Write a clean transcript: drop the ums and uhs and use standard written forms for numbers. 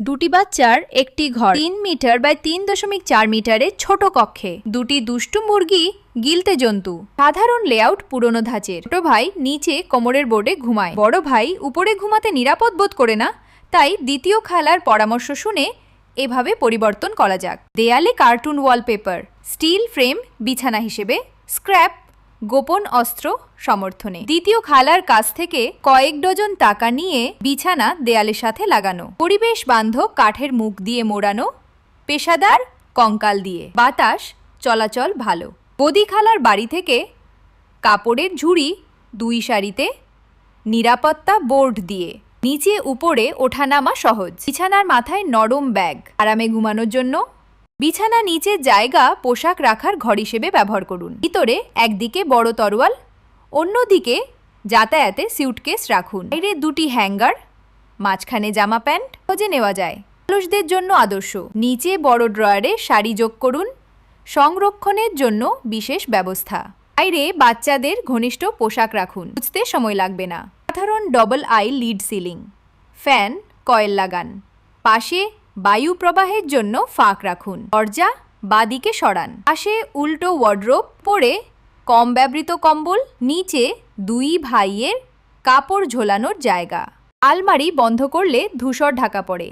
দুটি বাচ্চার একটি ঘর 3 মিটার বাই 3.4 মিটারের ছোট কক্ষে দুটি দুষ্টু মুরগি গিলতে জন্তু। সাধারণ লেআউট পুরনো ধাঁচের। ছোট ভাই নিচে কোমরের বোর্ডে ঘুমায়, বড় ভাই উপরে ঘুমাতে নিরাপদ বোধ করে না, তাই দ্বিতীয় খেলার পরামর্শ শুনে এভাবে পরিবর্তন করা যাক। দেয়ালে কার্টুন ওয়ালপেপার, স্টিল ফ্রেম বিছানা হিসেবে, স্ক্র্যাপ গোপন অস্ত্র সমর্থনে। দ্বিতীয় খালার কাছ থেকে কয়েক ডজন টাকা নিয়ে বিছানা দেয়ালের সাথে লাগানো, পরিবেশ বান্ধব কাঠের মুখ দিয়ে মোড়ানো, পেশাদার কঙ্কাল দিয়ে, বাতাস চলাচল ভালো। বদি খালার বাড়ি থেকে কাপড়ের ঝুড়ি 2 সারিতে, নিরাপত্তা বোর্ড দিয়ে, নিচে উপরে ওঠানামা সহজ, বিছানার মাথায় নরম ব্যাগ আরামে ঘুমানোর জন্য। বিছানা নিচের জায়গা পোশাক রাখার ঘর হিসেবে ব্যবহার করুন। ভিতরে একদিকে বড় তরোয়াল, অন্যদিকে যাতায়াতে সুটকেস রাখুন। বাইরে 2টি হ্যাঙ্গার, মাঝখানে জামা প্যান্ট সহজে নেওয়া যায়। পুরুষদের জন্য আদর্শ। নিচে বড় ড্রয়ারে শাড়ি যোগ করুন। সংরক্ষণের জন্য বিশেষ ব্যবস্থা। বাইরে বাচ্চাদের ঘনিষ্ঠ পোশাক রাখুন, বুঝতে সময় লাগবে না। সাধারণ double I lead ceiling, fan coil লাগান। পাশে বায়ু প্রবাহের জন্য ফাঁক রাখুন। দরজা বাদিকে সরান। পাশে উল্টো ওয়ার্ডরোব, পরে কম ব্যবহৃত কম্বল, নিচে 2 ভাইয়ের কাপড় ঝোলানোর জায়গা। আলমারি বন্ধ করলে ধূসর ঢাকা পড়ে।